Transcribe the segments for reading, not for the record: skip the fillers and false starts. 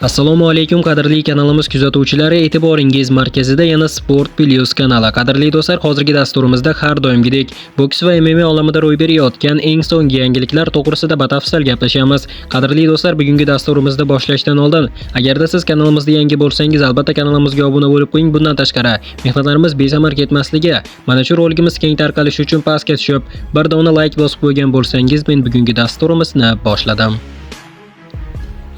Assalomu alaykum qadrli kanalimiz kuzatuvchilari, e'tiboringiz markazida yana Sport Plus kanali. Qadrli do'stlar, hozirgi dasturimizda har doimgidek boks va MMA olamida ro'y berayotgan eng so'nggi yangiliklar to'g'risida batafsil gaplashamiz. Qadrli do'stlar, bugungi dasturimizda boshlashdan oldin, agarda siz kanalimizda yangi bo'lsangiz, albatta kanalimizga obuna bo'lib qo'ying. Bundan tashqari, mehnatlarimiz besamar ketmasligi, mana shu roligimiz keng tarqalishi uchun pastga tushib, bir dona like bosib qo'ygan bo'lsangiz, men bugungi dasturimizni boshladim.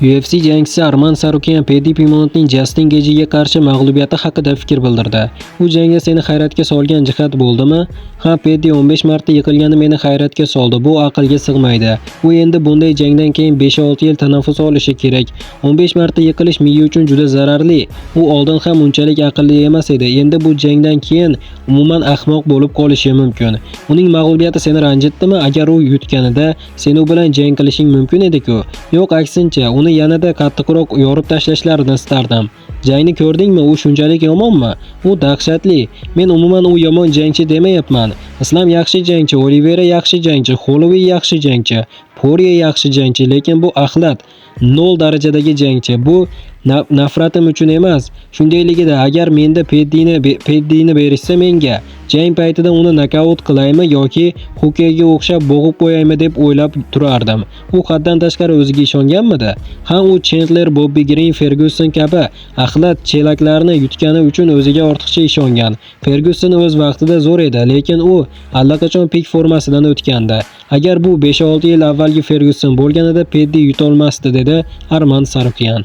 UFC jangchisi Arman Tsarukyan Paddy Pimmontning Justin Gaethje'ga qarshi mag'lubiyati haqida fikr bildirdi. Bu jangda seni hayratga solgan jihat bo'ldimi? Ha, Paddy 15 marta yiqilgani meni hayratga soldi. Bu aqlga sig'maydi. U endi bunday jangdan keyin 5-6 yil tanaffus olishi kerak. 15 marta yiqilish miya uchun juda zararli. U oldin ham unchalik aqlli emas edi. Endi bu jangdan keyin umuman ahmoq bo'lib qolishi mumkin. Uning mag'lubiyati seni ranjitdimi? Agar u yutganida sen u bilan jang qilishing mumkin edi-ku. Yo'q, aksincha, uni yanada qattiqroq yorib tashlashlarini istardim. Jangni ko'rdingmi? U shunchalik yomonmi? U dahshatli. Men umuman u yomon jangchi demayapman. Islom yaxshi jangchi, Olivera yaxshi jangchi, Holloway yaxshi jangchi, Porye yaxshi jangchi, lekin bu axlat. 0 darajadagi jangchi. Bu nafratim uchun emas. Shundayligida agar menda Paddyni berishsa menga, jang paytida uni nokaut qilaymi yoki Hukega o'xshab bo'g'ib qo'yaymi deb o'ylab turardim. U haddan tashqari o'ziga ishonganmidi? Ham u Chandler, Bobby Green, Ferguson kabi axlat chelaklarni yutgani uchun o'ziga ortiqcha ishongan. Ferguson o'z vaqtida zo'r edi, lekin u allaqachon pik formasidan o'tgandi. Agar bu 5-6 yil avvalgi Ferguson bo'lganida Paddy yutolmasdi, dedi Arman Tsarukyan.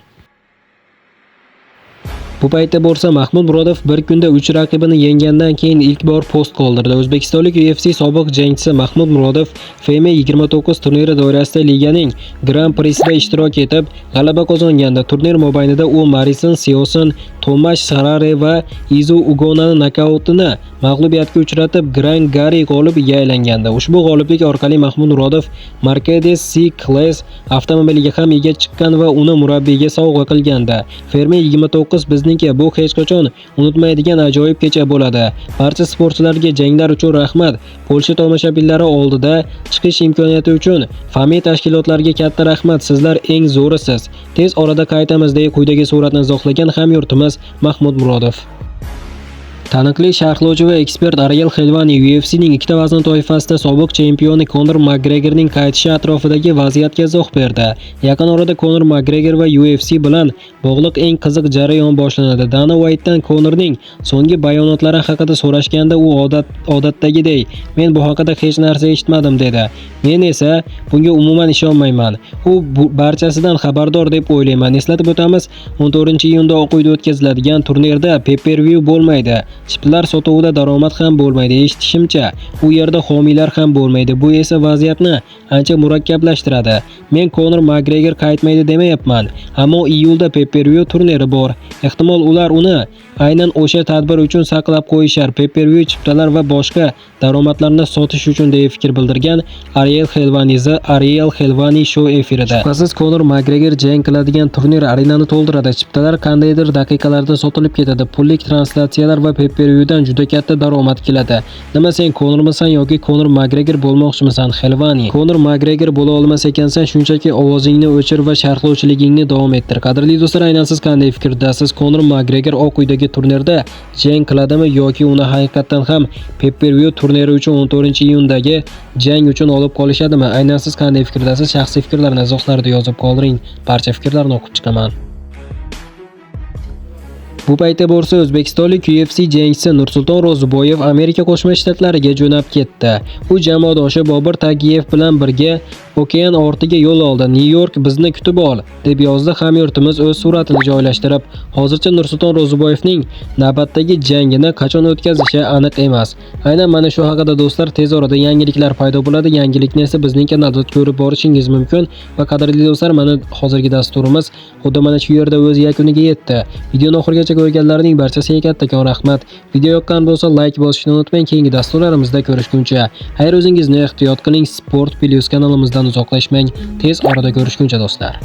Bu paytda bo'lsa Mahmud Murodov bir kunda 3 raqibini yenggandan keyin ilk bor post qoldirdi. O'zbekistonlik UFC sobiq jangchisi Mahmud Murodov FMA 29 turniri doirasida liganing Grand Prix'sida ishtirok etib, g'alaba qozongandi. Turnir mobaynida u Marison Sioson, Tomash Sarare va Izu Ugonani nokautini mag'lubiyatga uchratib, Grand Gari g'olibiga aylangandi. Ushbu g'oliblik orqali Mahmud Murodov Mercedes C-Class avtomobiliga ham ega chiqqan va uni murabbiyga sovg'a qilgandi. FMA 29 bizniki, bu hech qachon unutmaydigan ajoyib kecha bo'ladi. Barcha sportchilarga janglar uchun rahmat. Polsha tomoshabinlari oldida chiqish imkoniyati uchun FMA tashkilotlariga katta rahmat. Sizlar eng zo'risiz. Tez orada qaytamiz deya quyidagi suratni izohlagan hamyurtimiz Mahmud Murodov. Taniqli sharhlovchi va ekspert Ariel Helvani UFC'ning ikkita vazn toifasida sobiq chempioni Conor McGregorning qaytishi atrofidagi vaziyatga izoh berdi. Yaqin orada Conor McGregor va UFC bilan bog'liq eng qiziq jarayon boshlanadi. Dana White'dan Conorning so'nggi bayonotlari haqida so'rashganda u odatdagidek, men bu haqida hech narsa eshitmadim dedi. Men esa bunga umuman ishonmayman. U barchasidan xabardor deb o'ylayman. Eslatib o'tamiz, 14-iyunda Oq uyda o'tkaziladigan turnirda pay-per-view bo'lmaydi. Chiptalar sotuvida daromad ham bo'lmaydi. Eshitishimcha, u yerda homiylar ham bo'lmaydi. Bu esa vaziyatni ancha murakkablashtiradi. Men Conor McGregor qaytmaydi demayapman, ammo iyulda pay-per-view turniri bor. Ehtimol ular uni aynan o'sha tadbir uchun saqlab qo'yishar. Pay-per-view chiptalar va boshqa daromadlarni sotish uchun deya fikr bildirgan Ariel Helvani show efirida. Shubhasiz Conor McGregor jang qiladigan turnir arenani to'ldiradi. Chiptalar qandaydir daqiqalarda sotilib ketadi. Pullik translyatsiyalar va pay-per-viewdan juda katta daromad keladi. Nima sen Conormisan yoki Conor McGregor bo'lmoqchimisan? Helvani. Conor McGregor bo'la olmas ekansan, shunchaki ovozingni o'chir va sharhlovchiligingni davom ettir. Qadrli do'stlar, aynan siz qanday fikrdasiz? Conor McGregor Oq uydagi turnirda jang qiladimi yoki uni haqiqatan ham pay-per-view turniri uchun 14-iyundagi jang uchun olib qolishadimi? Aynan siz qanday fikrdasiz? Shaxsiy fikrlarni izohlarda yozib qoldiring. Barcha fikrlarni o'qib chiqaman. Bu paytda bo'lsa O'zbekistonlik UFC jangchisi Nursulton Ro'ziboyev Amerika Qo'shma Shtatlariga jo'nab ketdi. U jamoadoshi Bobur Tagiyev bilan birga okean ortiga yo'l oldi. Nyu-York bizni kutib ol, deb yozdi hamyurtimiz o'z suratini joylashtirib. Hozircha Nursulton Ro'ziboyevning navbatdagi jangini qachon o'tkazishi aniq emas. Aynan mana shu haqida do'stlar tez orada yangiliklar paydo bo'ladi. Yangilikni esa bizning kanalda ko'rib borishingiz mumkin. Va qadrli do'stlar, mana hozirgi dasturimiz xuddi mana shu yerda o'z yakuniga yetdi. Videoni oxirigacha ko'rganlarning barchasiga kattakon rahmat. Video yoqqan bo'lsa like bosishni unutmang. Keyingi dasturlarimizda ko'rishguncha xayr, o'zingizni ehtiyot qiling. Sport Plus kanalimizdan uzoqlashmang. Tez orada ko'rishguncha do'stlar.